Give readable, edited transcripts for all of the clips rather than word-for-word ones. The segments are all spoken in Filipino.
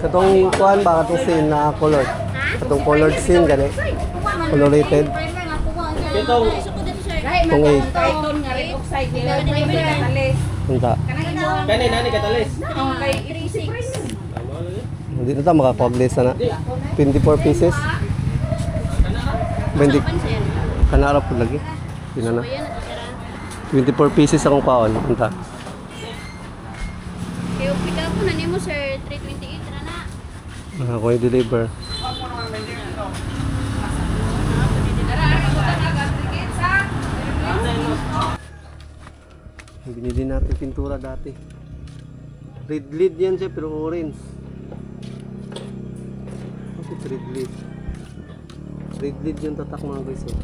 Katong kuan ba katong scene na color. Katong colored scene gani. Colorated. Itong 8. Kaiton nga rin oxide nila. Katalis. Unta. Kani nani katalis? Kay 36. Hindi na ta makapublish na. 24 pieces. 20 kanara po lagi. Pinana. 24 pieces akong kaon. Unta. Kaya pick up ko na nimo sir 328 na na. Ako i-deliver. Binili natin pintura dati. Red lid yan siya pero orange. Bakit red lid? Red lid yung tatak mga guys. Oh.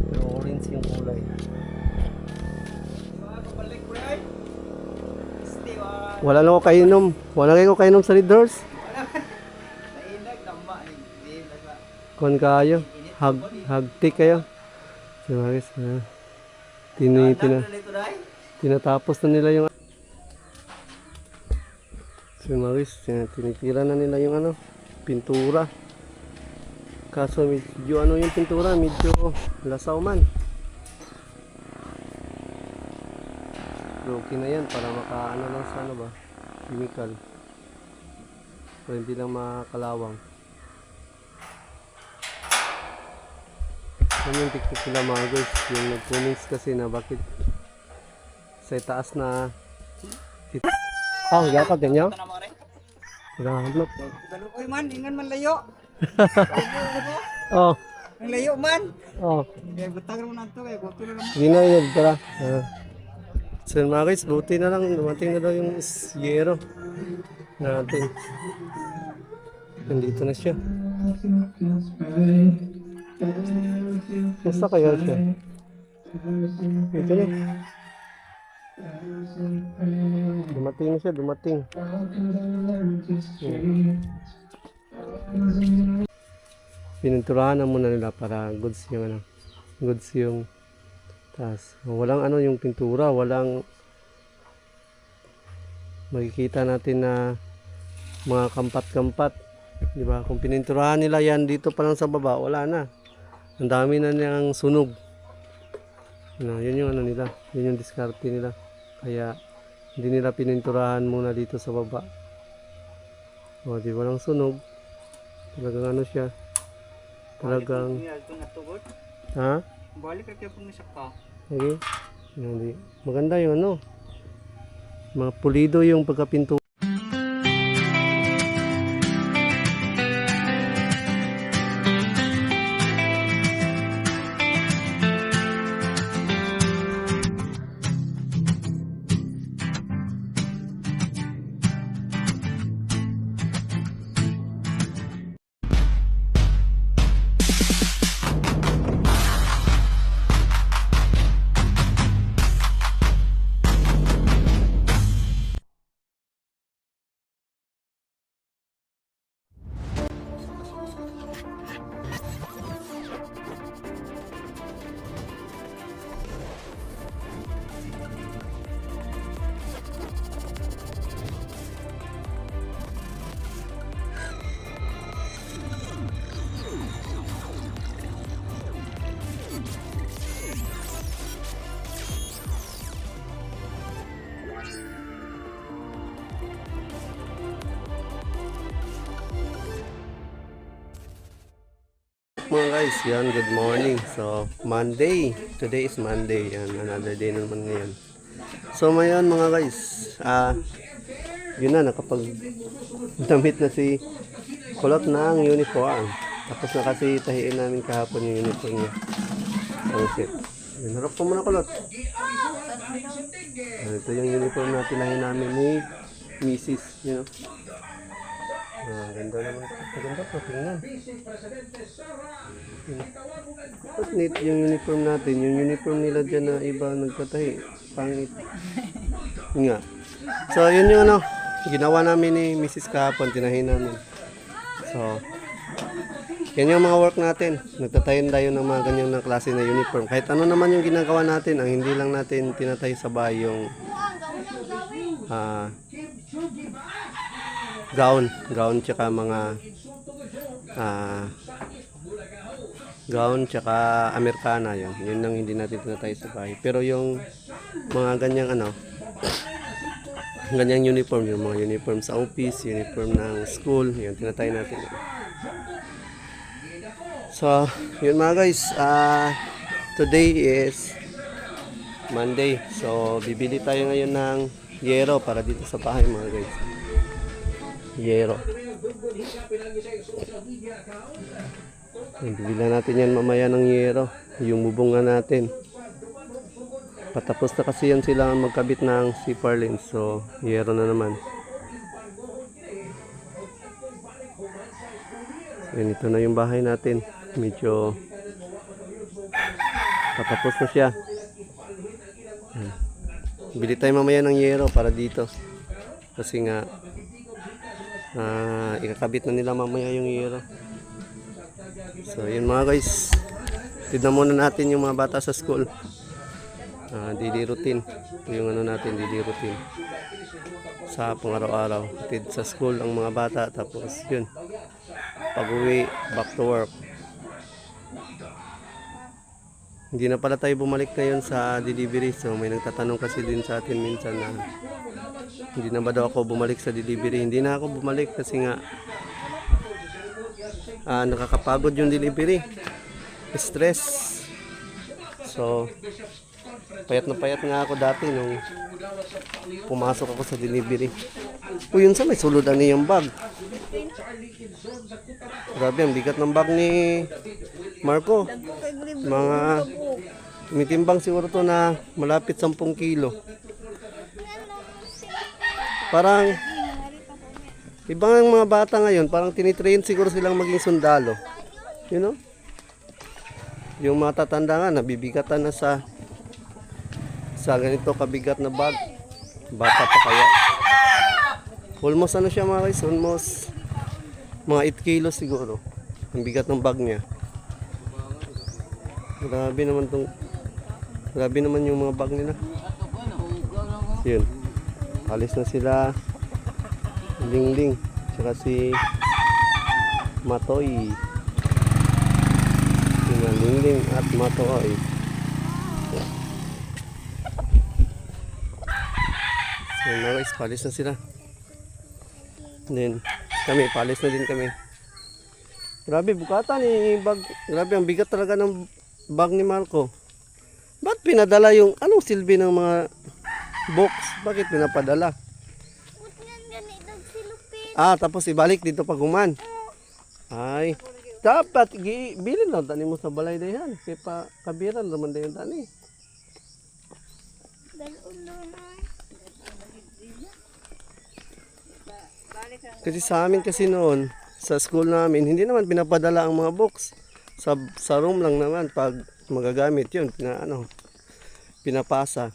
Pero orange yung kulay. Wala lang ako kainom. Wala kayo kainom sa Red Doors. Kon kayo. Hagtik kayo. So guys, tinatapos na nila yung tinitira na nila yung ano, pintura. Kaso medyo ano yung pintura, medyo lasaw man. Pero okay na yan para makaano lang sa ano ba, chemical. Para hindi lang makalawang. Yan yung tiktik nila mga guys, yung nagpunings kasi na bakit sa taas na yakap din nyo? Grabe. Uy man, ingan man layo. Oh. Ang layo man. Oh. Kaya butang mo na ito, kaya gusto na naman. Hindi na yun, tara. So mga guys, buti na lang, dumating na daw yung yero natin. Nandito na siya. Basta kaya siya? Ito na. Dumating na siya, dumating. Pininturahan na muna nila para goods yung ano, goods yung taas. Walang ano yung pintura, walang makikita natin na mga kampat-kampat, di ba? Kung pininturahan nila yan dito pa lang sa baba, wala na. Ang dami na niyang sunog. Yun yung ano nila, yun yung diskarte nila. Kaya hindi nila pininturahan muna dito sa baba. O, di walang sunog. Talagang ano siya. Talagang ha? Balik ka po sa pa. Okay. Hindi. Maganda yung ano. Mga pulido yung pagkapintura. Mga guys, yan, good morning. So, Monday. Today is Monday. Yan, another day naman ngayon. So, ngayon mga guys, yun na, nakapag-damit na si Kulot ng uniform. Tapos na kasi tahiin namin kahapon yung uniform niya. Ang set. Harap ko muna, Kulot. Ito yung uniform na tinahin namin ni Mrs. You know. Ganda naman. Maganda po, tingnan. At neat yung uniform natin. Yung uniform nila dyan na iba nagkatahi. Pangit. Nga. So, yun yung ano, ginawa namin ni Mrs. kahapon. Tinahin namin. So, yan yung mga work natin. Nagtatayin tayo ng mga ganyang na klase na uniform. Kahit ano naman yung ginagawa natin, ang hindi lang natin tinatay sa bahay yung gown tsaka mga gown tsaka Americana, yun ang hindi natin tinatay sa bahay. Pero yung mga ganyang uniform, yung mga uniform sa office, uniform ng school, yun tinatay natin. So yun mga guys, today is Monday, so bibili tayo ngayon ng yero para dito sa bahay mga guys. Yero. Bibilan natin yan mamaya ng yero, yung bubungan natin. Patapos na kasi yan sila magkabit ng zipper lens, so yero na naman. So, ito na yung bahay natin, medyo patapos na siya. Bili tayo mamaya ng yero para dito, kasi nga ikakabit na nila mamaya yung yero. So yun mga guys, tignan muna natin yung mga bata sa school. Daily routine. Ito yung natin, daily routine sa pang-araw-araw. Tid sa school ang mga bata, tapos yun, pag-uwi, back to work. Hindi na pala tayo bumalik ngayon sa delivery. So may nagtatanong kasi din sa atin minsan na hindi na ba daw ako bumalik sa delivery. Hindi na ako bumalik kasi nga nakakapagod yung delivery, stress. So payat nga ako dati nung pumasok ako sa delivery. Yun sa may suludan niyang bag. Grabe, ang bigat ng bag ni Marco. Mga tumitimbang siguro to na malapit 10 kilo. Parang ibang mga bata ngayon, parang tinitrain siguro silang maging sundalo. You know? Yung mga tatanda nga, nabibigatan na sa ganito kabigat na bag. Bata pa kaya. Almost ano siya mga guys, almost mga 8 kilos siguro. Ang bigat ng bag niya. Grabe naman yung mga bag nila. Yun. Alis na sila. Lingling, tsaka si Matoy. Sina Lingling at Matoy. So na guys, palis na sila. Then kami, palis na din kami. Grabe, bukatan eh, bag. Grabe, ang bigat talaga ng bag ni Marco. Ba't pinadala yung, anong silbi ng mga box? Bakit pinapadala? Tapos ibalik dito pag human. Ay, dapat bilin lang tani mo sa balay dayan. Kaya pa kabiran naman dayan tani. Kasi sa amin kasi noon, sa school namin, hindi naman pinapadala ang mga books. Sa room lang naman pag magagamit yun, pinapasa.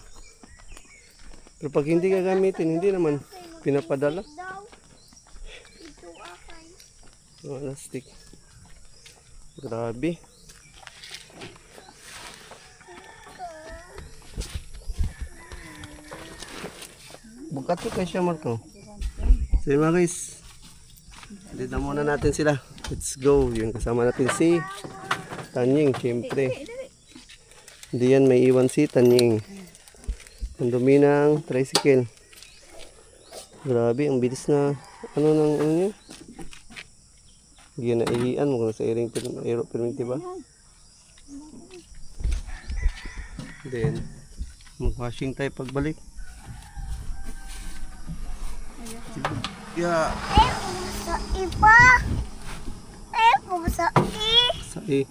Pero pag hindi gagamitin, hindi naman pinapadala. Plastic. Grabe. Bukat ko kay siya Marco. So mga guys, dito muna natin sila. Let's go. Yung kasama natin si Tanying, siyempre. Hindi yan may iwan si Tanying. Ang dumi ng tricycle. Grabe, ang bilis na ano niya. Ginaihian mo sa aero permit, diba? Then mag-washing tayo pagbalik. Yeah. Sa I.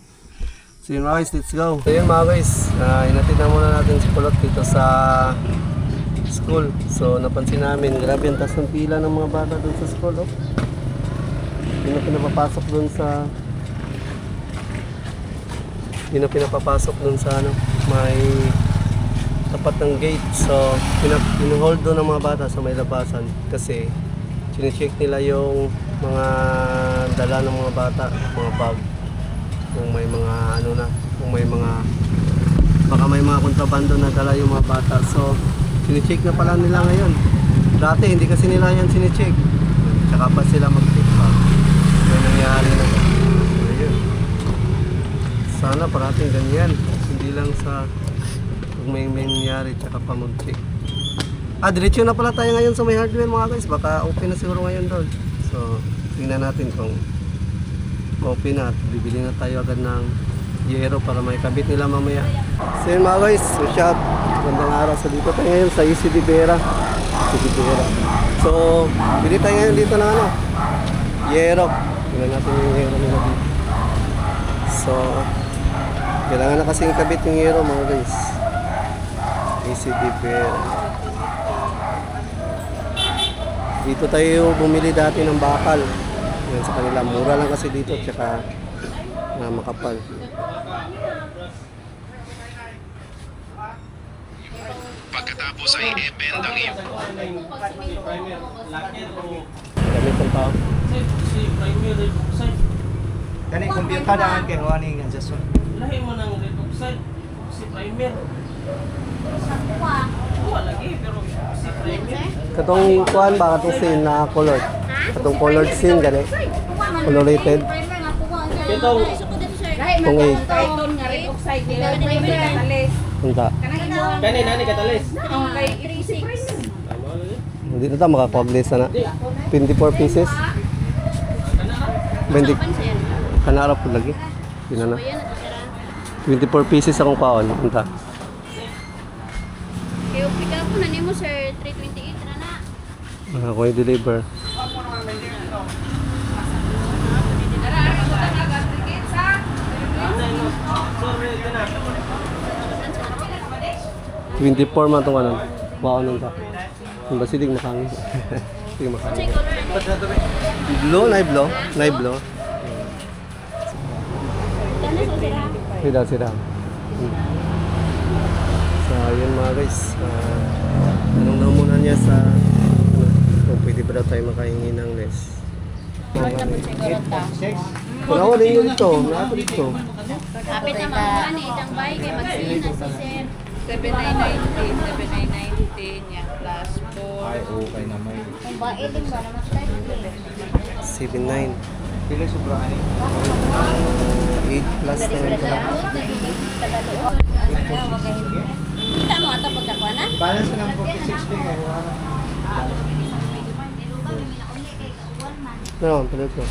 So yun mga guys, let's go. So yun mga guys, inatid na muna natin si Kulot dito sa school. So napansin namin, grabe ang taas ng pila ng mga bata doon sa school. Oh. Hindi na pinapapasok dun sa may tapat ng gate. So pinuhold doon ng mga bata sa may labasan kasi chine-check nila yung mga dala ng mga bata, mga bag, kung may mga baka may mga kontrabando na dala yung mga bata. So chine-check na pala nila ngayon. Dati hindi kasi nila yan chine-check. tsaka pa sila mag-feedback. May nangyari na. So, yun. Sana parating ganyan. Hindi lang sa kung may nangyari tsaka pa mag-check. Diretso na pala tayo ngayon sa may hardware mga guys. Baka open na siguro ngayon doon. So, tingnan natin kung open na at bibili na tayo agad ng yero para may kabit nila mamaya. So yun mga guys, so shop. Gandang araw. So dito tayo ngayon sa EC Divera. So, bili tayo ngayon dito ng ano, yero. Tingnan natin yung yero nila dito. So, kailangan na kasing kabit yung yero mga guys. EC Divera. Dito tayo bumili dati ng bakal. Yan sa kanila. Mura lang kasi dito. Tsaka makapal. Pagkatapos ay i-bend ang iyong Gamit ang tao. Si primer red oxide. Kani computer daan kay Juan ning adjustment. Lahi mo ng red oxide. Si primer. Sa kuha. Wala lagi pero si primer. Katong kuhan ba? Katong scene na colored. Katong colored scene gani. Colorated. Itong Itong 8. Kaiton nga red oxide nila primer katalis. Punta. kani nani katalis. Oh, kay 36. Tama lagi. Hindi na tayo makakoglisa na. 24 pieces. 20. Kanara po lagi. Yun na. 24 pieces akong kaon. Punta. Kaya pick up ko na nimo sir, 328 ra na. Ako i-deliver. Sorry kana. 24 man itong ano. Baon nun ta. Yung basilig makangin. Sige makangin. Blow, na blow. Na blow. Dami sa sira. Sira. So, yun mga guys. Tanong na muna niya sa kung pwede ba daw tayo makahingi ng less. Siguro ta. Panawa din yun dito. Nakapit dito. Kapit na mga ni isang bay kay magsina si sir. 7990 niya plus 4. Kung ba iling ba naman tayo? 7-9. Pila sobra ani. 8 plus 9. Kita mo ato pagkakuha na? Balance ng 46 kay Juan. No, pala ito.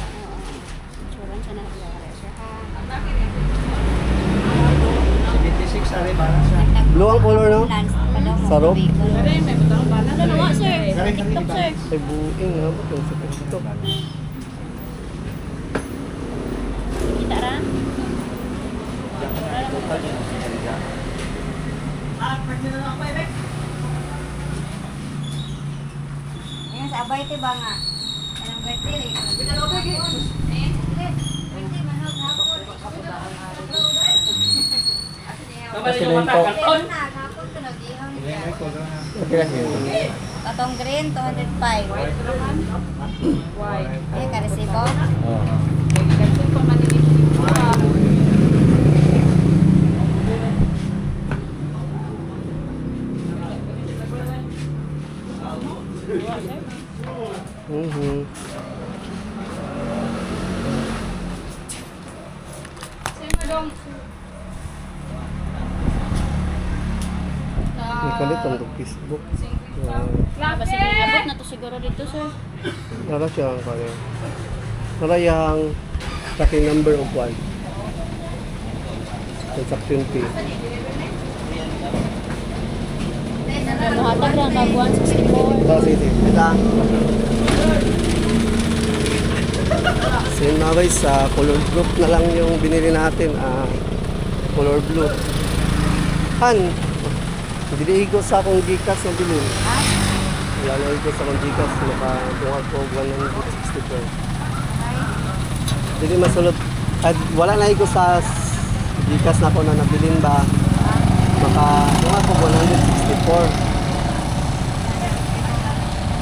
Suran sa na. 76 ari balance siya. Blue ang color, no? Sarap. Ano nga sir? TikTok sir. Ay, buing nga ba? Sa TikTok. Kita ra? Ayan sa abay te ba nga? Anong birthday? Kabali yung mata karton. Katong green 205. Eh karesibo. Mhm. Ikalit ang Facebook. Basta abot na to siguro dito sir. Nara siya ang kaya. Nara yung tracking number of one. Transaction fee. Mahatag lang kag 164. Sige. Ito. So yun mga guys, color group na lang yung binili natin. Color blue. Diligo sa akong Gcash na bilhin. Wala na ito sa akong Gcash. Nakadungag ko 164. Hindi masulot. Wala na ito sa Gcash na ako na nabilin ba. Makadungag ko 164.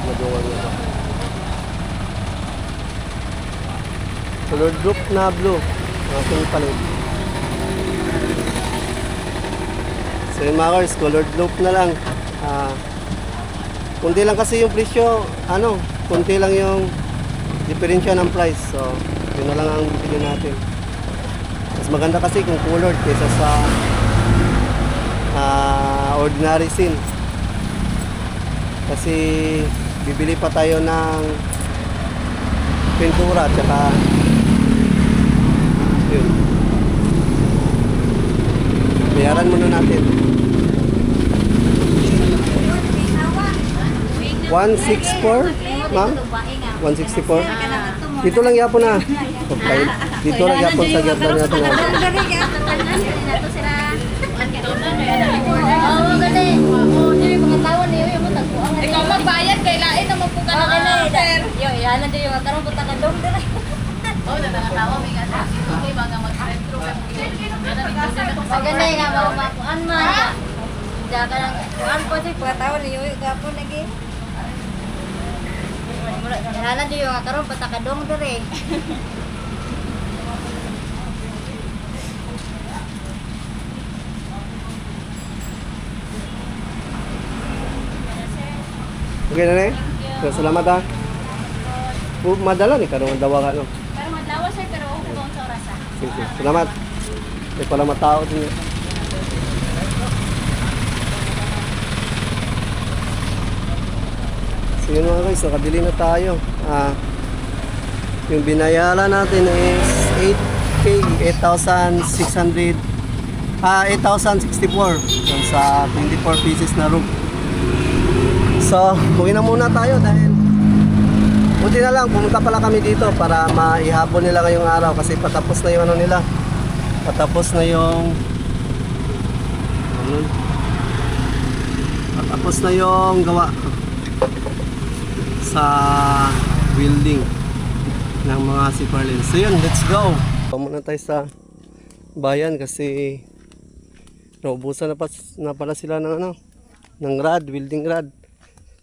Madungag na ba. Color group na blue. Aking palit. So yun mga cars, colored loop na lang. Kunti lang kasi yung presyo, kunti lang yung diferensya ng price. So, yun na lang ang bibili natin. Mas maganda kasi kung colored kaysa sa ordinary sin. Kasi bibili pa tayo ng pintura at saka yun. Bayaran muna natin. 164, ma'am? 164? Dito lang yapon na. Okay. Dito lang yapon sa ganda natin. Oo, gani. Dili mga tawon niyo yung tagpuan. Ikaw magbayad kay lain na mo ka na sir. Yo, yan na yung karon punta ka dong dire. Oh, nakatawa mi nga sa. Okay, mga mag-retro ka. Maganda nga ba makuan man. Diya ka lang kuan po si pagtawon niyo gapon lagi. Yan na yung karon punta ka dong dire. Okay na na so, salamat ha. Madala ni karong dawa ka no. Pero madlawas sir pero okay ba sa oras ah. Sige. Salamat. May pala matao din. So yun mga guys, nakabili na tayo. Yung binayaran natin is 8K, 8,600 8,064 dun sa 24 pieces na room. So, uwi na muna tayo dahil buti na lang, pumunta pala kami dito para maihabol nila ngayong araw kasi patapos na yung ano nila. Patapos na yung patapos na yung gawa sa building ng mga Siparlin. So yun, let's go. Muna tayo sa bayan kasi naubusan na pala sila ng ano, ng rod, welding rod.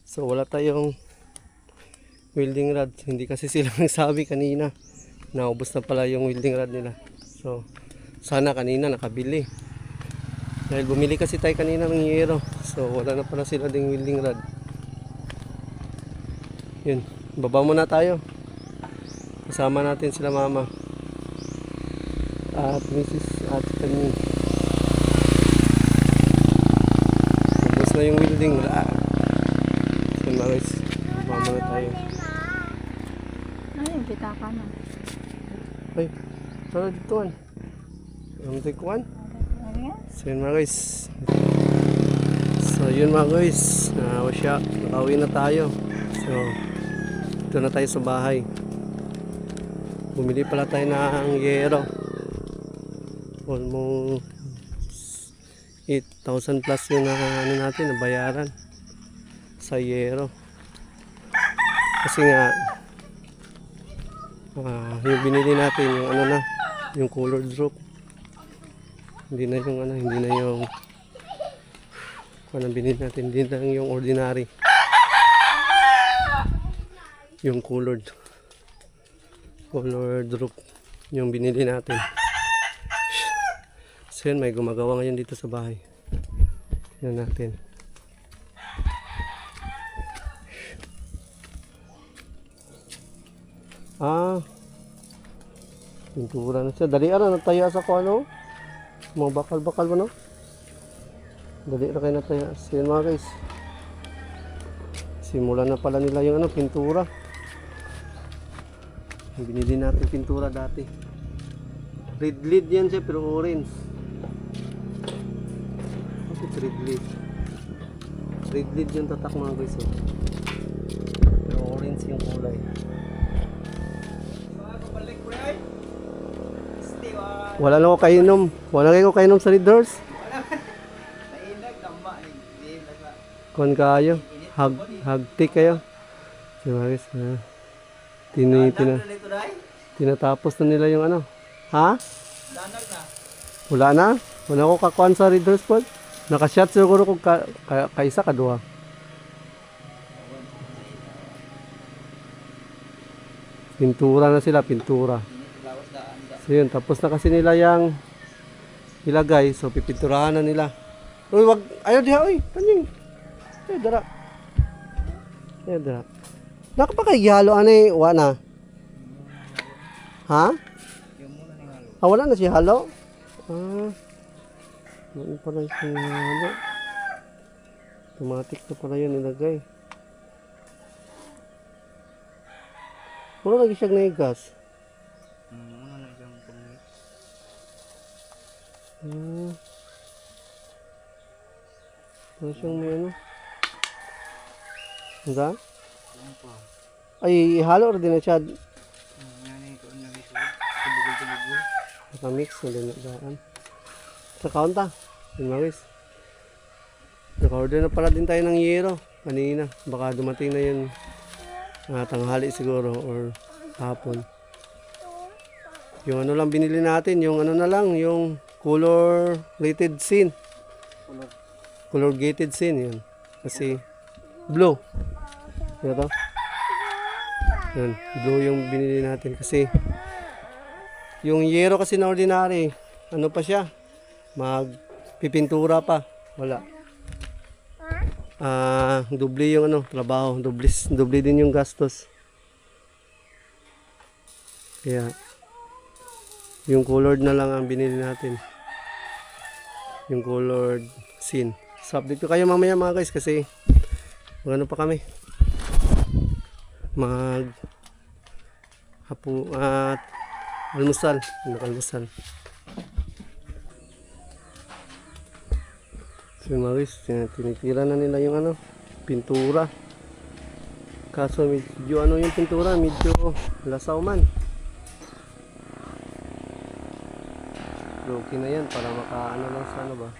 So wala tayong welding rod. Hindi kasi sila nagsabi kanina. Naubos na pala yung welding rod nila. So sana kanina nakabili. Dahil bumili kasi tayo kanina ng yero. So wala na pala sila ding welding rod. Yun, baba muna tayo. Kasama natin sila mama at Mrs. at kami. Ubos na yung welding rod. So mga guys, baba muna tayo. Ayun, kita ka na. Ay, tara dito an. Ang tikuan. So yun mga guys. So yun mga guys. Nakauwi na tayo. So dito na tayo sa bahay. Bumili pala tayo ng yero. Almost 8,000 plus yung ano natin, nabayaran sa yero. Kasi nga yung binili natin yung ano na, yung colored roof. Hindi na yung ano, hindi na yung ano binili natin, hindi na yung ordinary. Yung colored roof yung binili natin. So yun, may gumagawa ngayon dito sa bahay. Yan natin. Pintura na siya. Dali na nataya sa kung ano. Mga bakal-bakal mo no. Dali na kayo nataya. So yun mga guys. Simulan na pala nila yung ano, pintura. Binili natin pintura dati. Red lead yan siya pero orange. Bakit red lead? Red lead yung tatak mga guys. Oh. Pero orange yung kulay. Wala na ko kainom. Wala kayo kainom sa Red Doors. Kon kayo. Hagtik kayo. So guys, tinatapos na nila yung ano. Ha? Wala na? Wala ko kakuan sa Red Doors po. Nakashot siguro kung kaisa kadua. Pintura na sila, pintura. So yun, tapos na kasi nila yung ilagay. So pipinturahan na nila. Uy, wag, ayaw diha, uy, kanyang. Ayaw, dara. Ayaw, dara. Nakapakagihalo, ano eh, wala na. Ha? Yung muna ni halo. Ah, wala na si halo? Ah. Ano pala yung halo? Automatic na pala yun nilagay. Wala lagi siyang naigas. Muna na siyang pumix. Hmm. Wala siyang may ano. Hangga? Ano pa? Ay, halo rin na siya. Yan eh, kung nag-isod. Tubugol-tubugol. Nakamix na din na daan. Sa kaunta. Yun mawis. Naka-order na pala din tayo ng yero. Kanina. Baka dumating na yun. Tanghali siguro or hapon. Yung ano lang binili natin. Yung ano na lang. Yung color rated scene. Color gated scene yun. Kasi blue. Ano to? Yun. Blue yung binili natin. Kasi yung yero kasi na ordinary. Ano pa siya? Magpipintura pa. Wala. Doble yung ano, trabaho. Doble din yung gastos. Kaya, yung colored na lang ang binili natin. Yung colored scene. So, update ko kayo mamaya mga guys kasi ano pa kami. Almusal. Almusal. So mga guys, tinitira na nila yung ano, pintura. Kaso medyo ano yung pintura, medyo lasaw man. Pero okay na yan para makaano lang sa ano ba,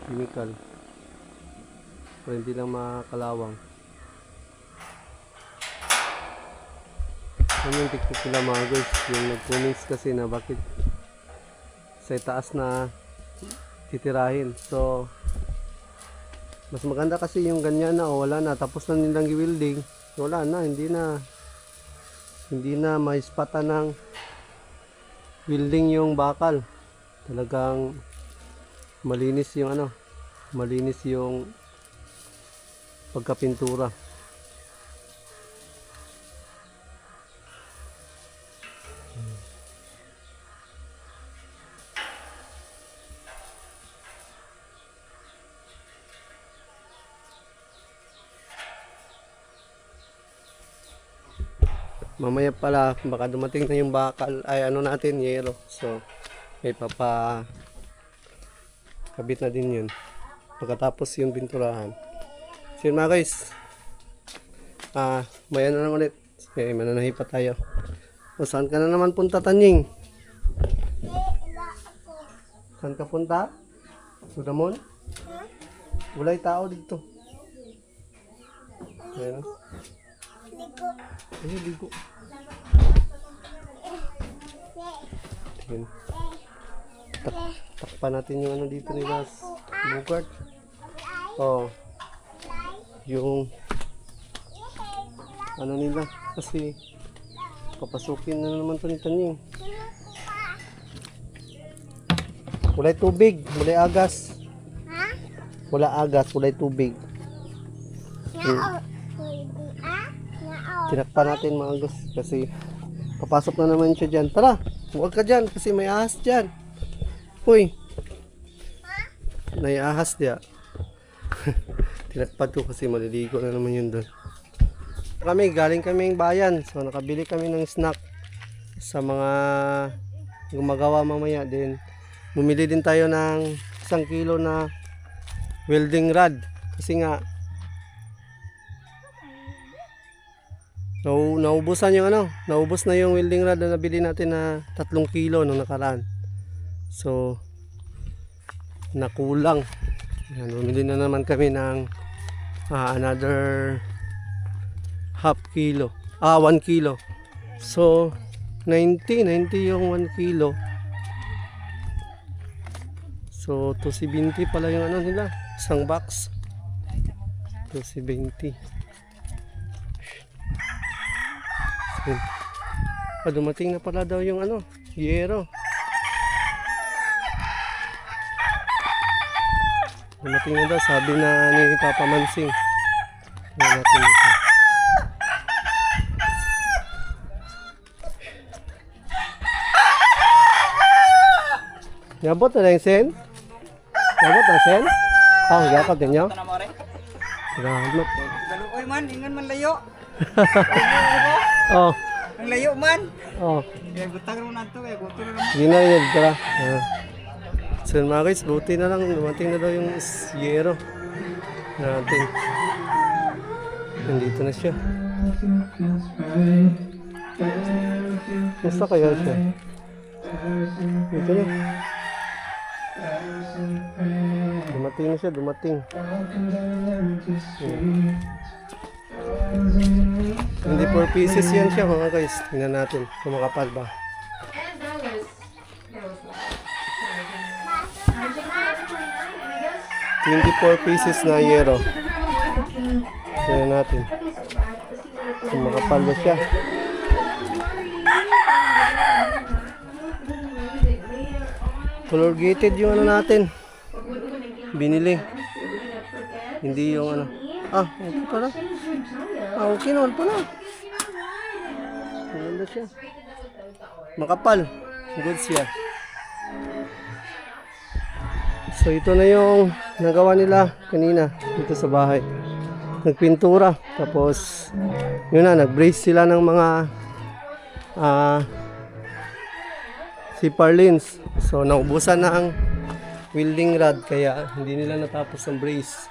chemical. Para hindi lang makalawang. Ano yung tiktik nila mga guys, yung nag-comments kasi na bakit sa itaas na titirahin. So mas maganda kasi yung ganyan na wala na tapos na nilang i-welding, wala na, hindi na maispatan ng welding yung bakal. Talagang malinis yung ano, malinis yung pagkapintura. Mamaya pala baka dumating na yung bakal ay ano natin, yero. So may kabit na din yun pagkatapos yung pinturahan. So yun mga guys, maya na lang ulit. Mananahi pa tayo. O saan ka na naman punta, Tanying? Saan ka punta? Sudamon? Wala'y tao dito. Ayan. Ay, ligo. Ayan. Takpan natin yung ano dito nila, bugart. Oh. Yung ano nila kasi papasukin na naman to ni Tanying. Wala'y tubig, wala'y agas. Wala agas, wala'y tubig. Tinakpan natin mga agas kasi papasok na naman siya dyan. Tara, huwag ka dyan kasi may ahas dyan. Uy, may ahas diya. Tinakpan ko kasi maliligo na naman yun doon. Galing kaming bayan. So nakabili kami ng snack sa mga gumagawa mamaya din. Bumili din tayo ng 1 kilo na welding rod. Kasi nga naubusan yung ano, naubos na yung welding rod na nabili natin na 3 kilo nung nakaraan. So nakulang. Yan, bumili na naman kami ng another 1/2 kilo. 1 kilo. So 90 yung 1 kilo. So 270 pala yung ano nila, isang box. 270. Dumating na pala daw yung ano, yero. Dumating na daw, sabi na ni Papa Mansing. Tingnan natin ito. Yabot na lang yung sen? Yabot na sen? Yakap din nyo? Ito na mo rin. Salamat. Galuoy man, ingan man layo. Oh, Ang layo man. oh. Kaya butang mo na ito, kaya gusto na naman. Hindi na yun, tara. So mga guys, buti na lang, dumating na daw yung yero natin. Nandito na siya. Basta kaya siya? Dito na. Dumating na siya, dumating. Hindi 4 pieces yan siya mga guys. Tingnan natin kung makapal ba. $24 pieces na yero. Tingnan natin kung makapal ba siya. Color gated yung ano natin. Binili. Hindi yung ano. Okay pala. Okay naman pala. Maganda siya. Makapal. Good siya. So ito na yung nagawa nila kanina dito sa bahay. Nagpintura. Tapos yun na, nag-brace sila ng mga sipar-lins. So naubusan na ang welding rod kaya hindi nila natapos ang brace.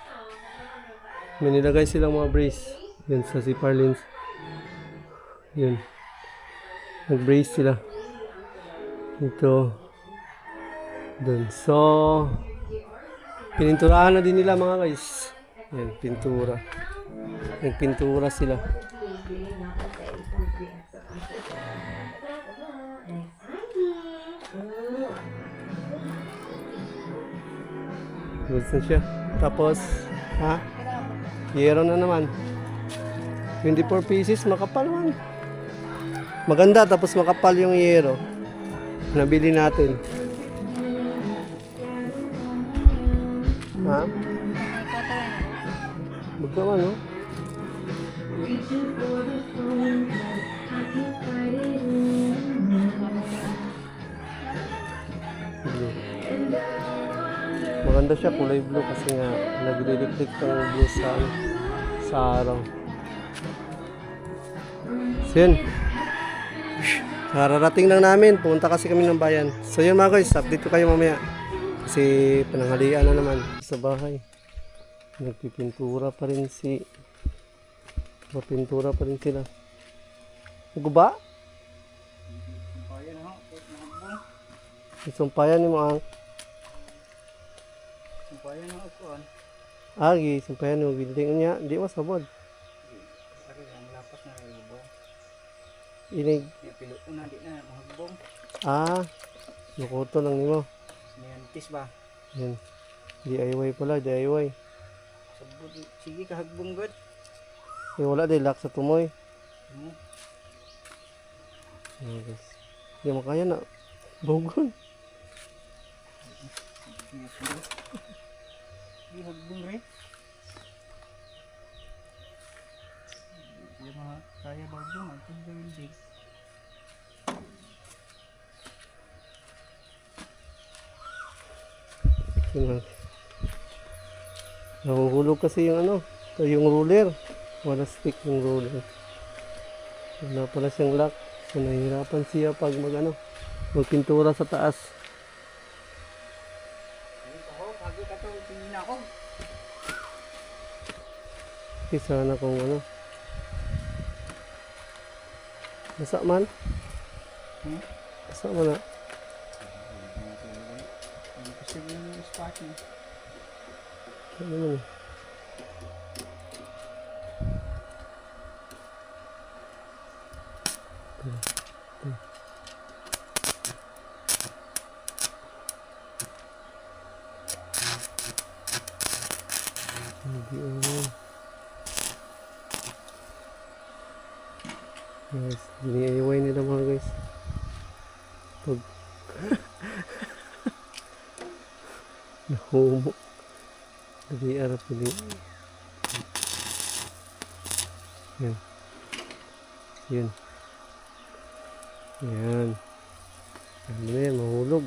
May nilagay silang mga brace yun sa sipar-lins. Yun. Nag-brace sila. Ito. Dun. So pininturahan na din nila mga guys. Yan, pintura. Nagpintura sila. Goods na siya. Tapos, yero na naman. 24 pieces, makapal man. Maganda, tapos makapal yung yero. Nabili natin. Ha? Magkaman, no? Blue. Maganda siya, kulay blue kasi nga nagre-reflect ang blue sa araw. So yun. Kararating lang namin, pumunta kasi kami ng bayan. So yun mga guys, update ko kayo mamaya. Kasi pananghalian na naman sa bahay. Nagpipintura pa rin Mapintura pa rin sila. Guba? Ayan ho, nabong. Isumpayan ni mo ang Sumpayan ho ako an. agi, sumpayan mo building niya, di mo sabod. Sorry, ang lapas na nabong. Inig, Di pilo una di na mahagbong. lukoto lang nimo. Niyantis ba? Yan. DIY pala, DIY. Sabod, sige kahagbong good. Eh, wala day lock sa tumoy. Guys. Di mo kaya na. Bogon. Di hagbong rin. Di mga kaya bagbong, ang tinggal building. Nahuhulog kasi yung ano, yung ruler. Wala stick yung ruler. Wala pala siyang lock. So nahihirapan siya pag magpintura sa taas. Ako, bago ka to, tingin ako. Kasi sana kung Masa man? Masa man na? Hindi ko sabihin yung spot niya. Ano man eh? Guys, diniiway nila mga guys. Pag nahumo. Dali arap dali. Yan. Yan. Yan. Ano na yan, mahulog.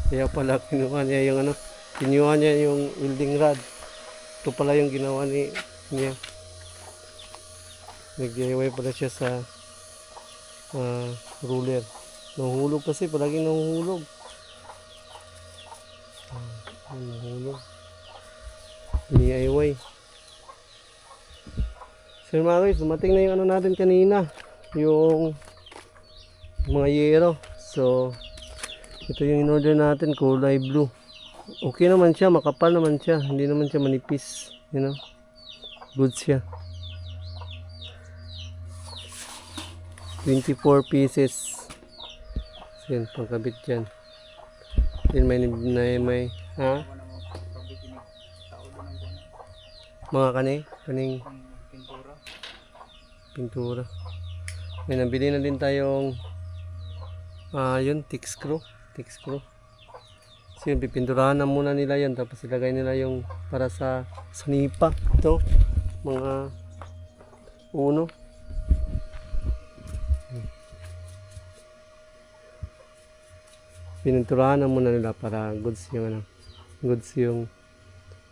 Kaya pala kinuha niya yung ano, kinuha niya yung welding rod. Ito pala yung ginawa niya. Nag-DIY pala siya sa ruler. Nahuhulog kasi, palaging nahuhulog. Nahuhulog. DIY. So mga guys, dumating na yung ano natin kanina. Yung mga yero. So, ito yung in-order natin, kulay blue. Okay naman siya, makapal naman siya. Hindi naman siya manipis. You know? Good siya. 24 pieces. So, yun, pangkabit dyan. Then may ha? Mga kaning pintura. May nabili na din tayong yun, thick screw. So yun, pipinturahan na muna nila yun, tapos ilagay nila yung para sa sanipa. Ito, mga uno. Pininturahan na muna nila para goods yung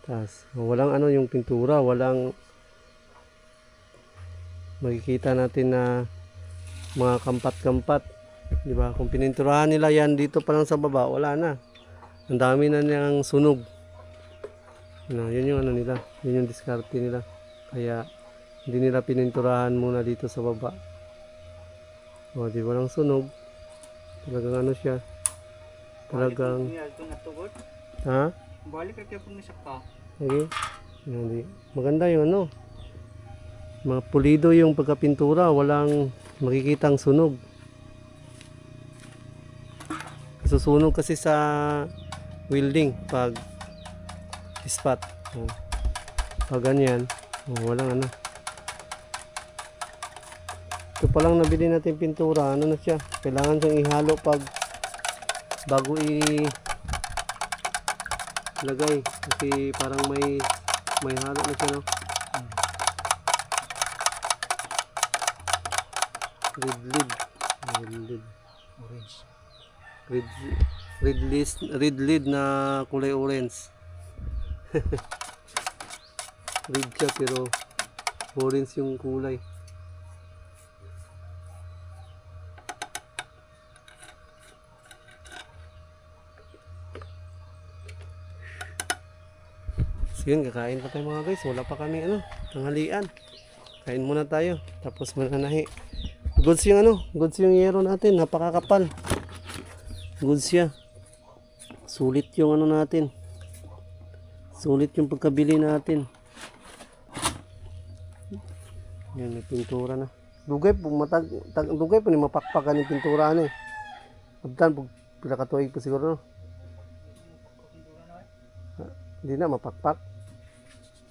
taas. Walang ano yung pintura, walang makikita natin na mga kampat-kampat, di ba? Kung pininturahan nila yan dito pa lang sa baba, wala na. Ang dami na niyang sunog. Yun yung ano nila, yun yung diskarte nila. Kaya hindi nila pininturahan muna dito sa baba. O, di walang sunog. Talagang ano siya. Talagang ha? Balik kaya kung nasa ka. Okay. Hindi. Maganda yung ano. Mga pulido yung pagkapintura, walang makikitang sunog. Susunog kasi sa welding pag spot. Pag ganyan, walang ano. Ito pa lang nabili natin pintura, ano na siya? Kailangan siyang ihalo pag bago ilagay kasi parang may halo na siya, no? Red lead na kulay orange. Red siya pero orange yung kulay. So yun, kakain pa tayo mga guys. Wala pa kami tanghalian. Kain muna tayo. Tapos mananahi. Goods yung yero natin. Napakakapal. Goods siya. Sulit yung natin. Sulit yung pagkabili natin. Yan, may pintura na. Dugay po ni mapakpakan yung pintura na eh. Abdan po, pila katuig po siguro, no? Hindi na mapakpak.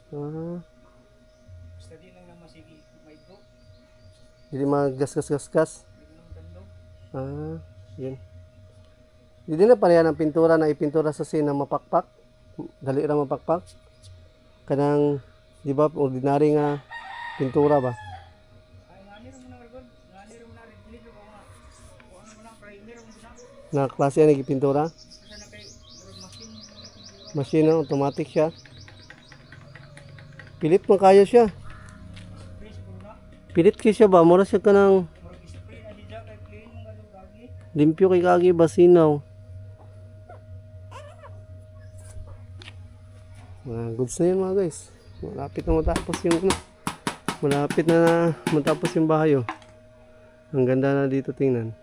Basta di lang naman sige maidgo. Hindi magasgas. Yan. Hindi na pareha ng pintura na ipintura sa sin na mapakpak. Dali ra mapakpak. Kanang, di ba, ordinary nga pintura ba? Ay ngani ro mo na gud. Ngani ro mo na red ko nga. Ko ano mo na primer mo Na na. klase yan yung pintura? Kasi na kay machine. Machine, automatic siya. Pilit man kayo siya. Pilit kayo siya ba? Mura siya ka ng limpyo kay kagi basinaw. Goods na yun mga guys. Malapit na matapos yung bahay. Ang ganda na dito tingnan.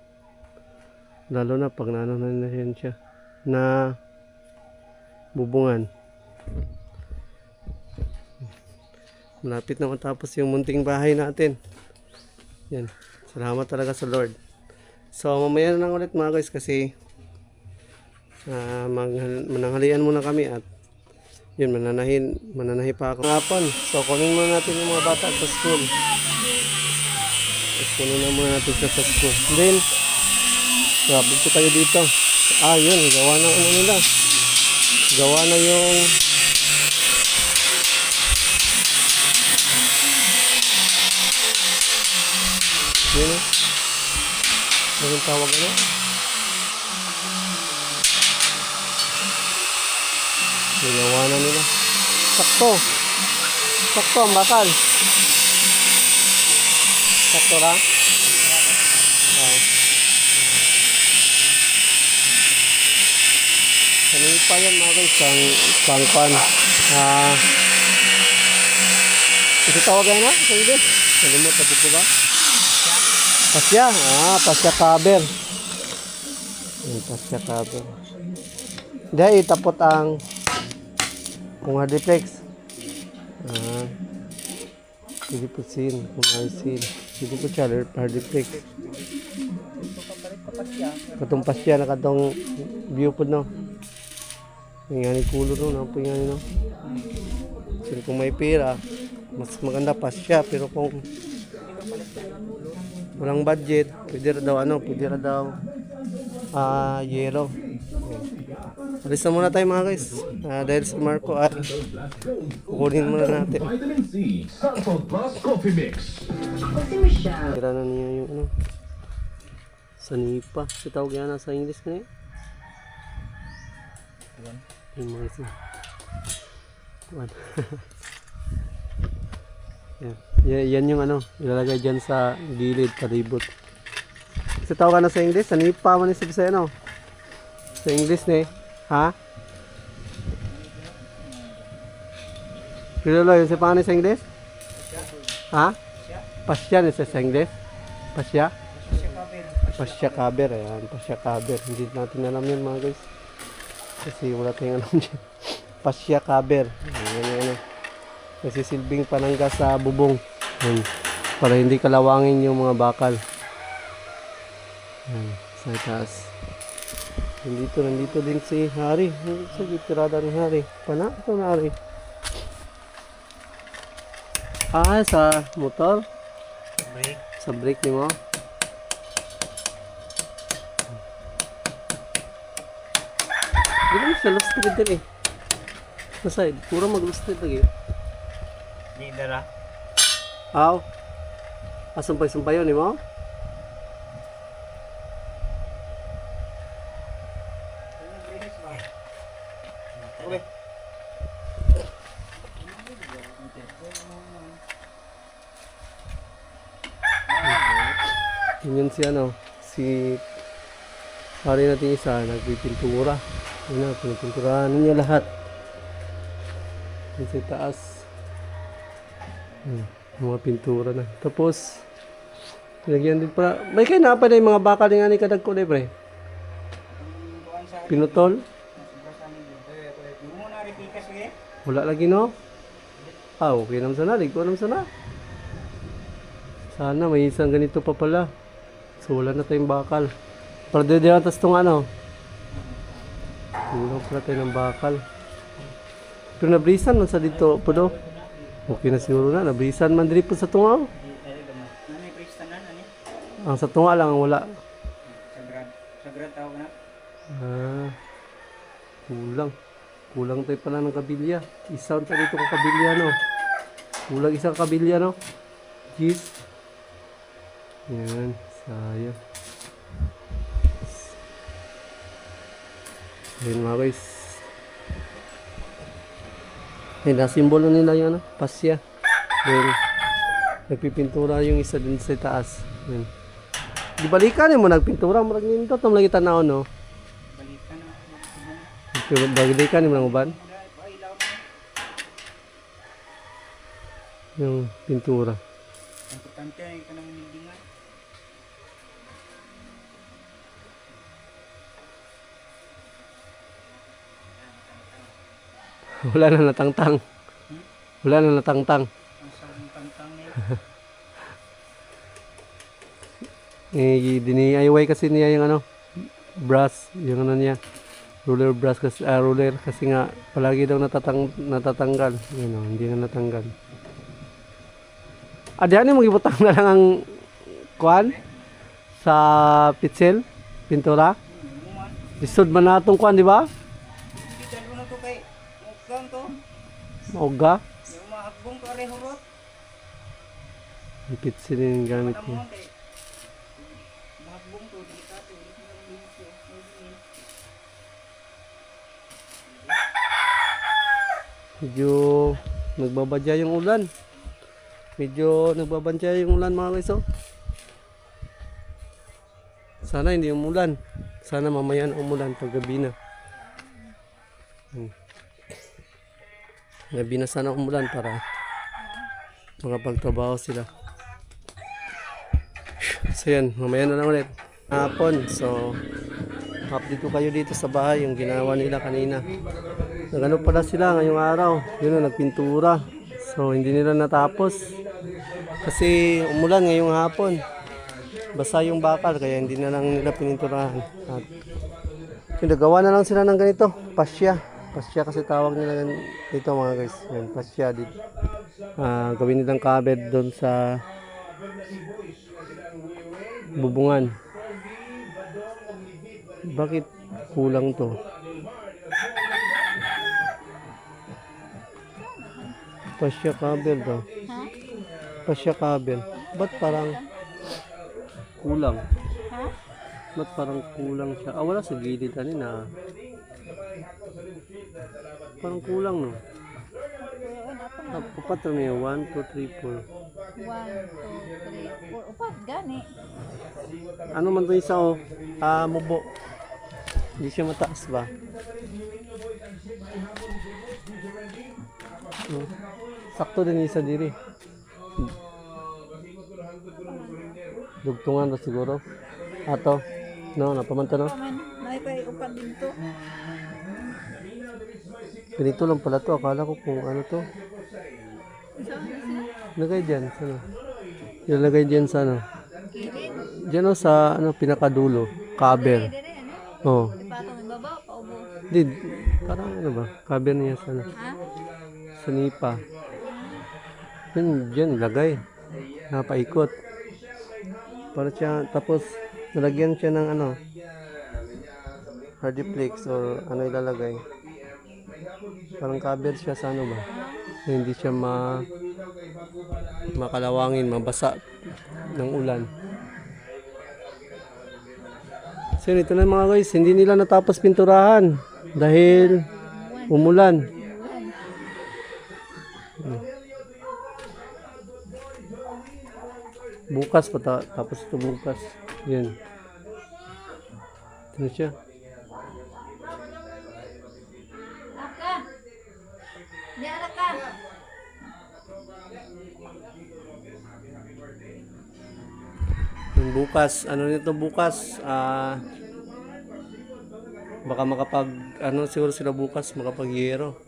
Lalo na pag naano na yan siya na bubungan. Malapit na matapos yung munting bahay natin. Yan. Salamat talaga sa Lord. So mamaya na lang ulit mga guys kasi mananghalian muna kami at yun, mananahi pa ako hapon. So kunin muna natin yung mga bata sa school. Kunin na muna natin sa school. And then grabe ko tayo dito. Yun, gawa na nila. Gawa na yung yun, anong tawag ano? Ginawa na nila. Sakto. Sakto ang bakal. Sakto lang. Oh. Kanina pa yan mga guys. Pangpan. Ito tawagan na? Sa ilis? Salimot na po ba? Pasya. Pasya cover. Pasya cover. Dahil itapot ang kung hardiplex. Pwede po sin. Kung sin. Pwede po siya hardiplex. Katong pasya na katong view po no. Yung nga ni kulo no. Napo yung nga ni no. So, kung may pera, mas maganda pasya. Pero kung walang budget, pwede ra daw yellow. Alis na muna tayo mga guys. Dahil si Marco ay kukunin muna natin. Vitamin C, Sample Plus Coffee Mix. Tira na niya yung ano. Sanipa. Sa tawag yan sa English na yun. Yung mga isa. Yan yung ano. Ilalagay dyan sa gilid, palibot. Sa tawag na sa English. Sanipa man isa sa ano. Sa English na eh. Ha? Kilala yun sa paano sa English? Ha? Pasya na sa English? Pasya? Pasya cover. Ayan, pasya cover. Hindi natin alam yun mga guys. Kasi wala tayong alam dyan. Pasya cover. Ayan. Kasi silbing panangga sa bubong. Ayan. Para hindi kalawangin yung mga bakal. Ayan, sa taas. Nandito din si Hari. Sa tirada ni Hari. Pana? Ito na Hari. Sa motor? Break. Sa brake ni mo? Hindi mo siya lost trade din eh. Naside, puro mag-lost trade lagi. Di dara. Aw. Sumpay-sumpay yun, mo? Okay. Yun si ano, si pare natin isa, nagpipintura. Yun na, pinipinturahan niya lahat. Yun sa taas. Mga pintura na. Tapos, nilagyan din para, may kayo na pa na yung mga bakal nga ni kadag ko na pre. Pinutol. Muna repikas eh. Wala lagi no? Okay naman sana, ligo naman sana. Sana may isang ganito pa pala. So wala na tayong bakal. Para diyan tas tong ano. Kulang pala tayo ng bakal. Pero nabrisan man sa dito po do. Okay na siguro na, nabrisan man diri po sa tunga. Nani breaks tanan ani? Ang sa tunga lang ang wala. Sagrad tawag na. Kulang. Kulang tayo pala ng kabilya. Isang tayo dito ng kabilya no. Kulang isang kabilya no. Jeez. Yan, sayang. Ayun mga guys. Ayun, nasimbolo nila yung ano, pasya. Then, nagpipintura yung isa din sa taas. Ayun. Di balikan mo nagpintura, marag nito, itong lagi tanaw no. Balikan na. Balikan mo ng uban. Yung pintura. Importante ay kanang nindingan. Wala na natangtang. Wala na natangtang. Ang sarang tantang Dini-IY kasi niya yung ano, brush, yung ano niya. Roller brush kasi, roller kasi nga palagi daw natatanggal. Yun o, hindi na natanggal. Diyan yung magibutang na lang ang kuan sa pitsel, pintura. Lisod man na itong kuan, di ba? Kita mo na to kay mukhang to. Mauga. Yung maagbong to aray hurot. Ang pitsel yung gamit Ano niya. mo kay maagbong to delikado. Medyo nagbabadya yung ulan. Medyo nagbabadya yung ulan mga guys. Oh. Sana hindi umulan. Sana mamaya na umulan pag gabi na. Gabi na sana umulan para makapagtrabaho sila. So yan, mamaya na lang ulit. Hapon, so update ko kayo dito sa bahay yung ginawa nila kanina. Nagano pala sila ngayong araw. Yun na, nagpintura. So hindi nila natapos. Kasi umulan ngayong hapon. Basa yung bakal kaya hindi na lang nila pininturahan. At nagawa na lang sila ng ganito, pasya. Pasya kasi tawag nila dito mga guys. Yan, pasya dito. Gawin nilang kabed doon sa bubungan. Bakit kulang to? Pasya kabel to. Pasya kabel. Ba't parang kulang? Ba't parang kulang siya? Wala sa gilid na. Parang kulang no. Upat na may 1, 2, 3, 4. 1, 2, 3, 4. Upat, gani. Ano man to isa oh? Mubo. Hindi siya mataas ba? Sakto din isa diri. Dugtungan ba siguro? Ato? No, napamanta no? May kay upan dito. Ganito lang pala to. Akala ko kung ano to. Lagay dyan. Sana? Ilagay dyan sa ano? Dyan o sa ano, pinakadulo. Cover. Oh. Ipatong ibabaw, paubo. Di, parang ano ba? Cover niya sa ano? Sa nipa. Dyan ilagay. Napaikot. Para siya, tapos nalagyan siya ng ano? Hardiplex or ano ilalagay. Parang cover siya sa ano ba? Hindi siya makalawangin, mabasa ng ulan. So yun, ito na mga guys, hindi nila natapos pinturahan dahil umulan. Bukas pa tapos ito bukas. Yan. Ito na siya. Aka! Di anak ka! Yung bukas, ano nito bukas? Baka makapag, ano siguro sila bukas, makapag-yero.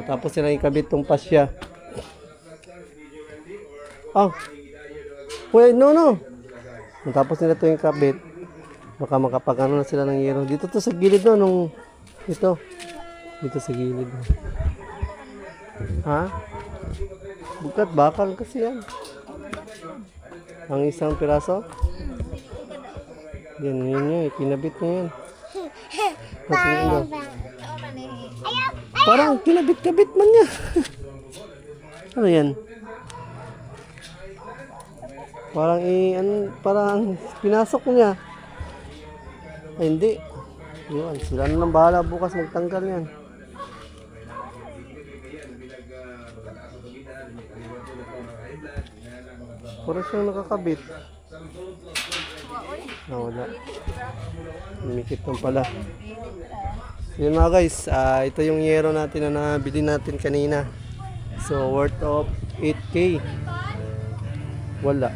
Matapos sila ikabit tong pasya. Oh. Wait, no. Matapos nila ito yung kabit. Baka makapag ano na sila ng yero. Dito to sa gilid no, nung ito. Dito sa gilid. Ha? Bukat bakal kasi yan. Ang isang piraso? Yan niya, kinabit niya yan. Parang kinabit-kabit man niya. Ano yan? Parang pinasok niya. Ay, hindi. Yun, sila na lang bahala bukas magtanggal yan. Puro siyang nakakabit. Wala. Lumikit lang pala. Yun mga guys, ito yung yero natin na nabili natin kanina. So, worth of 8K. Wala.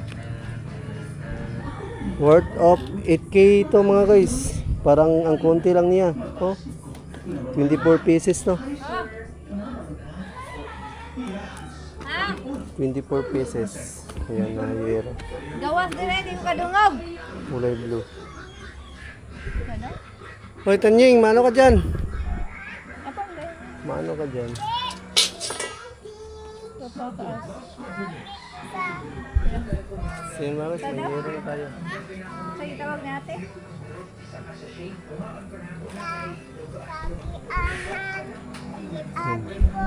Worth of 8K ito mga guys. Parang ang konti lang niya. Oh, 24 pieces no. 24 pieces. Ayan na yero. Gawas din hindi ko kadungog. Kulay blue. Hoy Tanying, mano ka dyan? Mano ka dyan? Sige mga guys, may yero na tayo. Sige, tawag natin.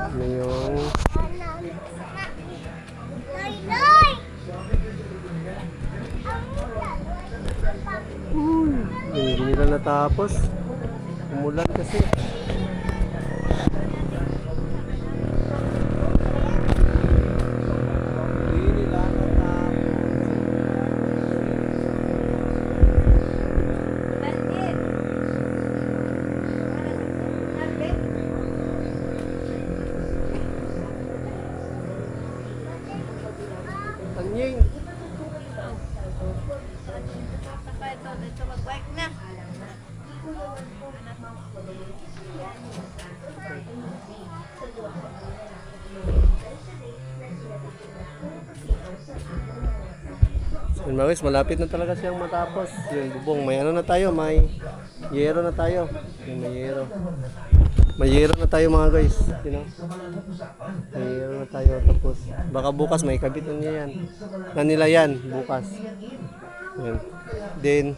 Ano yung... Hindi nila natapos. Umulan kasi. Ito mag-bike na. So, yun, mga guys, malapit na talaga siyang matapos. Yun, bubong. May ano na tayo, may yero na tayo. Yun, may yero. May yero na tayo mga guys. You know? May yero na tayo. Tapos, baka bukas may kabitan niya yan. Na nila yan, bukas. Yun. Then,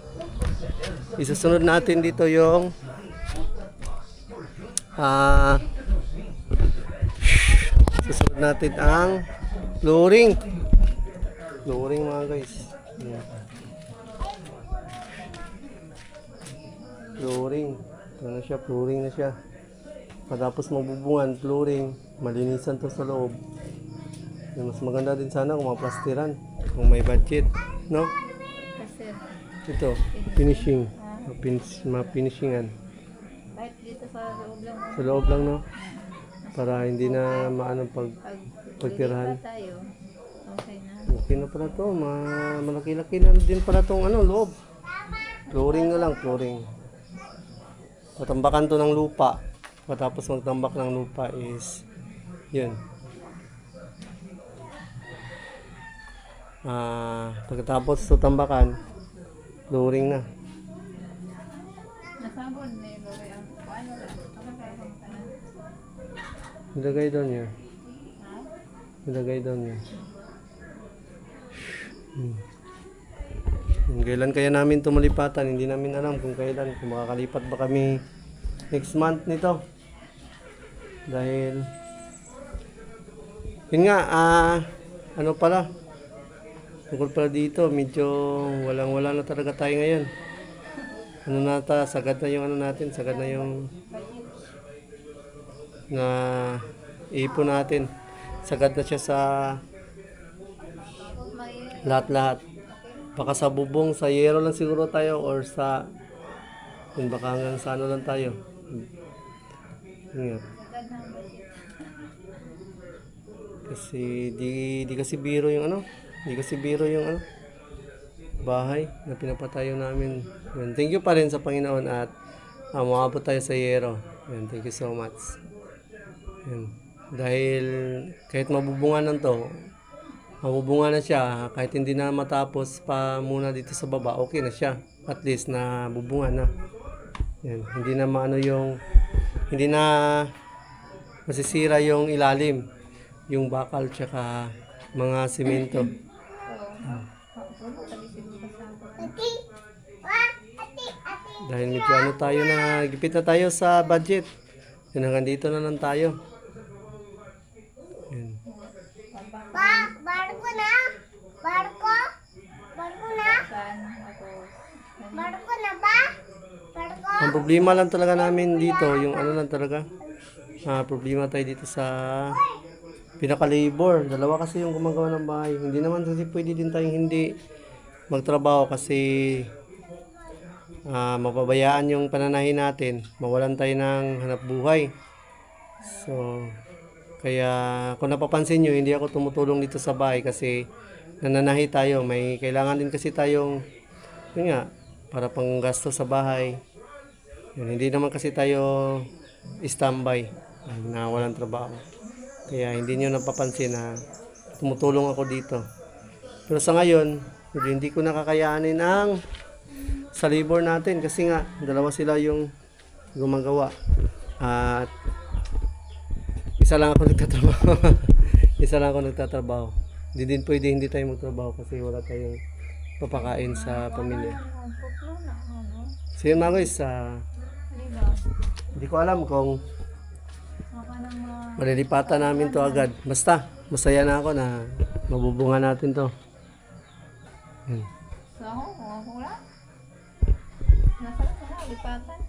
isusunod natin dito yung susunod natin ang flooring. Flooring mga guys. Yan. Flooring. Ito na siya, flooring na siya. Pagkatapos magbubungan, flooring, malinisan to sa loob. Yan, mas maganda din sana kung maplastiran, kung may budget, no? Kasi, Ito, finishing. Ma-finishingan. kahit dito sa loob lang. Sa loob lang, no? Para hindi na maano pagtirahan. Tayo. Okay na. Okay na pala to. Malaki-laki na din pala tong loob. Flooring na lang, flooring. Patambakan to ng lupa. Patapos magtambak ng lupa is yun. Pagkatapos to tambakan, flooring na. Nasabon na yung lori ang paano lang. Ano kaya kung kanan? Nilagay doon yun. Nilagay doon yun. Kailan kaya namin ito malipatan? Hindi namin alam kung kailan. Kung makakalipat ba kami next month nito. Dahil yun nga, ano pala, tungkol pala dito, medyo walang-wala na talaga tayo ngayon. Ano na ta, sagad na yung ano natin, sagad na yung na ipon natin. Sagad na siya sa lahat-lahat. Baka sa bubong, sa yero lang siguro tayo or sa yun, baka hanggang sa ano lang tayo. Yun nga. Kasi di kasi biro yung bahay na pinapatayo namin. Yun, thank you pa rin sa Panginoon at umabot tayo sa yero. Yun, thank you so much. Yun. Dahil kahit mabubungan na siya, kahit hindi na matapos pa muna dito sa baba, okay na siya. At least na bubungan na. Yan. Hindi na masisira yung ilalim, yung bakal tsaka mga simento. Dahil medyo gipit na tayo sa budget. Yan, hanggang dito na lang tayo. Yan. Barko na? Barko? Barko na? Saan ako? Barko na ba? Barko? Ang problema lang talaga namin dito, yung lang talaga. Problema tayo dito sa pinaka-labor. Dalawa kasi yung gumagawa ng bahay. Hindi naman kasi pwede din tayong hindi magtrabaho kasi mapabayaan yung pananahin natin. Mawalan tayo ng hanap buhay. So, kaya kung napapansin nyo, hindi ako tumutulong dito sa bahay kasi nananahi tayo. May kailangan din kasi tayong, yun nga, para pang gasto sa bahay. Yun, hindi naman kasi tayo standby na walang trabaho. Kaya hindi nyo napapansin na tumutulong ako dito. Pero sa ngayon, hindi ko nakakayanin ang sa labor natin kasi nga, dalawa sila yung gumagawa. At isa lang ako nagtatrabaho. Hindi din pwede hindi tayo magtrabaho kasi wala tayong papakain sa pamilya. So yun mga guys, hindi ko alam kung malilipatan namin to agad. Basta, masaya na ako na mabubunga natin to. Yan. So ako, kung ako lang. Nasaan ka na, lipatan?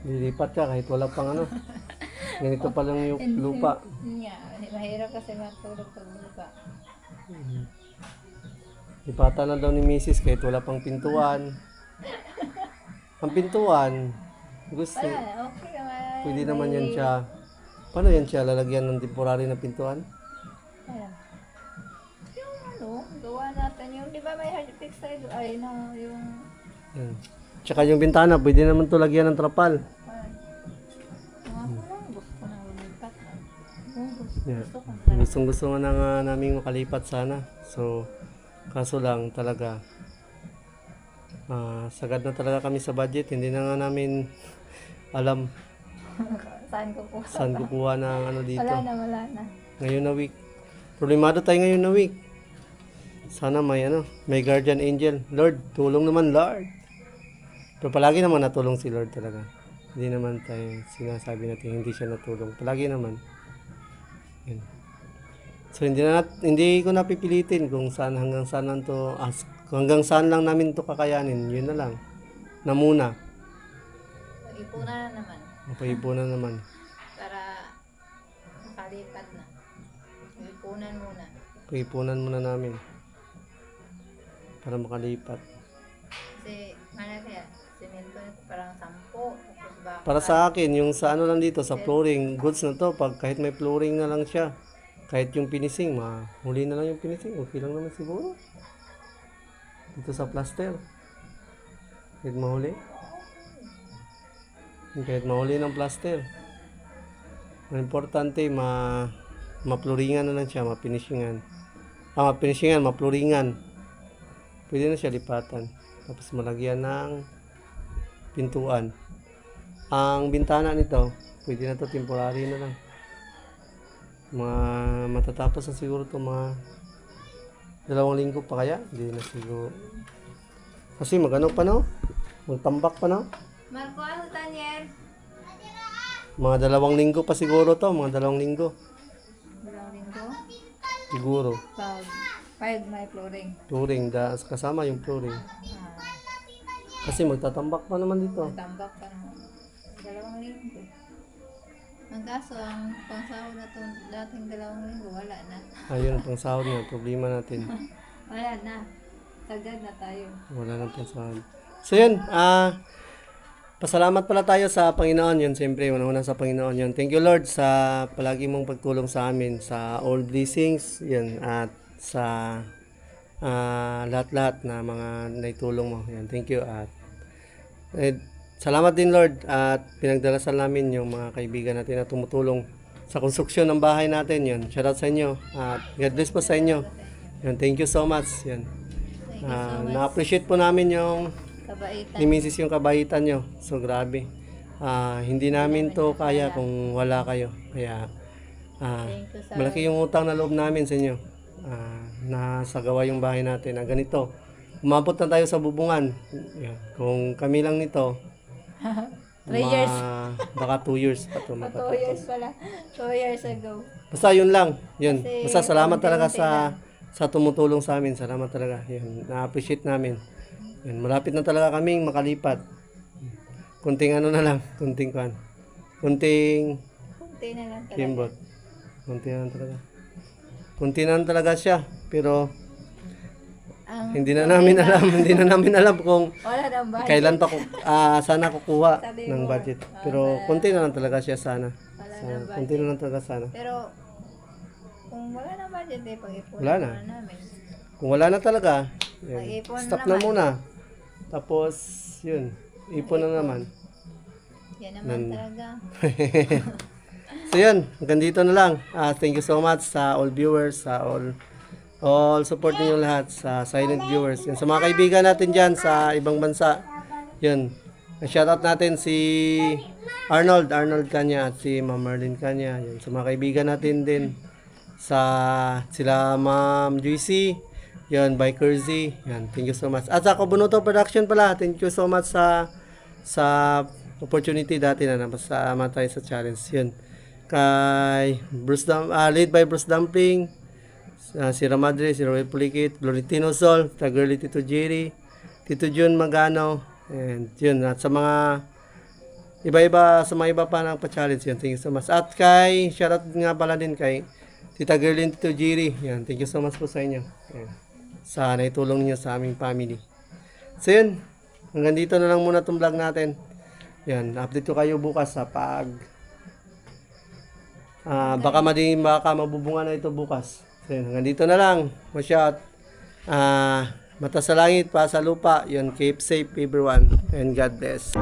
Lilipat ka kahit wala pang ganito pa lang yung lupa. Mahirap kasi matulog pag lupa. Lipatan na daw ni Mrs. kahit wala pang pintuan. Ang pintuan, gusto. Okay naman. Pwede naman yan siya. Paano yan siya lalagyan ng temporary na pintuan? Ayan. Yung gawa natin yung, di ba may hard fix tayo? Ay, no, yung Yan. Tsaka yung bintana, pwede naman to lagyan ng trapal. Yeah. Gustong gusto nga na nga namin makalipat sana. So, kaso lang talaga, sagad na talaga kami sa budget. Hindi na nga namin alam Saan ko po? saan kukuha ng ano dito. Wala na. Ngayon na week. Problemado tayo ngayon na week. Sana may may guardian angel. Lord, tulong naman Lord. Pero palagi naman natulong si Lord talaga. Hindi naman tayo sinasabi natin hindi siya natulong. Palagi naman. Yan. So hindi ko napipilitin kung saan hanggang saan lang to hanggang saan lang namin to kakayanin. Yun na lang. Na muna. Ipunan na naman. Mapaipunan naman. Para makalipat na. Ipunan muna. Paipunan muna namin. Para makalipat. Kasi, mana kaya, simento nito parang 10. Tapos ba? Para sa akin, yung sa ano lang dito, sa flooring, goods na to. Pag kahit may flooring na lang siya, kahit yung finishing, huli na lang yung finishing. Okay lang naman siguro. Dito sa plaster. Kahit mahuli. Kahit mahuli ng plaster. Ang importante, ma-flooringan na lang siya, ma-finishingan. Ma-finishingan, ma-flooringan. Pwede na siya lipatan. Tapos malagyan ng pintuan. Ang bintana nito, pwede na to temporary na lang. Matatapos na siguro to mga 2 linggo pa kaya? Hindi na siguro. Kasi magano pa no? Magtambak pa no? Marco, ano Daniel? Mga 2 linggo pa siguro to. Mga 2 linggo. 2 linggo? Siguro. Pag may flooring. Flooring. Kasama yung flooring. Kasi magtatambak pa naman dito. Tambak pa naman. 2 linggo. Ang kaso, ang pangsahod na itong dating 2 linggo, wala na. Ayun, pang sahod na. Problema natin. Wala na. Sagad na tayo. Wala nang pang sahod. So yun, pasalamat pala tayo sa Panginoon. Yun, siyempre, una-una sa Panginoon yun. Thank you Lord sa palagi mong pagtulong sa amin, sa all blessings, yun, at sa lahat-lahat na mga naitulong mo. Yan, thank you. At salamat din Lord at pinagdarasal namin yung mga kaibigan natin na tumutulong sa konstruksyon ng bahay natin. Yun, shout out sa inyo. At God bless po sa inyo. Yan, thank you so much. Yan. Na-appreciate po namin yung Kabaitan. ni Mrs. yung kabaitan nyo. So grabe. Hindi namin to kaya kung wala kayo. Kaya Thank you sa malaki yung utang na loob namin sa inyo. Na sa gawa yung bahay natin na ganito. Umabot na tayo sa bubungan. Yan. Kung kami lang nito, 3 years. Baka 2 years pa ito. 2 years pala. 2 years ago. Basta yun lang. Yun. Kasi Basta salamat talaga unti-unti sa tumutulong sa amin. Salamat talaga. Yun. Na-appreciate namin. Yun. Malapit na talaga kaming makalipat. Kunting ano na lang. Kunting kwan. Kunting Kunti na lang talaga. kimbot. Kunti na lang talaga. Kunti na lang talaga siya. Pero hindi na namin alam. Hindi na namin alam kung Wala nang bahay. kailan pa sana kukuha Sabi ng mo, budget. Pero kunti na lang talaga siya sana. Wala nang budget. Kunti na lang talaga sana. Pero, kung wala nang budget pag-ipunan Wala na. namin. Kung wala na talaga, yun, Mag-ipon stop na naman. muna. Tapos, yun, ipon na naman. Yan naman talaga. So yun, hanggang dito na lang. Thank you so much sa all viewers, sa all support niyo lahat, sa silent viewers. Yun, sa mga kaibigan natin dyan sa ibang bansa. Yun, shoutout natin si Arnold Kanya at si Ma'am Marlene Kanya. Yun, sa mga kaibigan natin din sila Ma'am Juicy, yun, by Kersey. Yan, thank you so much. At sa Kobunuto Production pala, thank you so much sa opportunity dati na napasama tayo sa challenge. Yun. Kay lead by Bruce Dumpling, si Ramadre, si Roy Pulikit, Florentino Sol, Tagerli Tito Jerry, Tito Jun Magano, and yun, at sa mga iba-iba, sa mga iba pa na pa-challenge, yun, thank you so much. At kay, shoutout nga pala din kay Tita Gerlin, Tito Jerry, yan, thank you so much po sa inyo. Yan. Sa naitulong niyo sa aming family. So yun, hanggang dito na lang muna itong vlog natin. Yan, update ko kayo bukas sa baka mabubunga na ito bukas. So yun, hanggang dito na lang. Masyat. Mata sa langit, pa sa lupa. Yun, keep safe everyone. And God bless.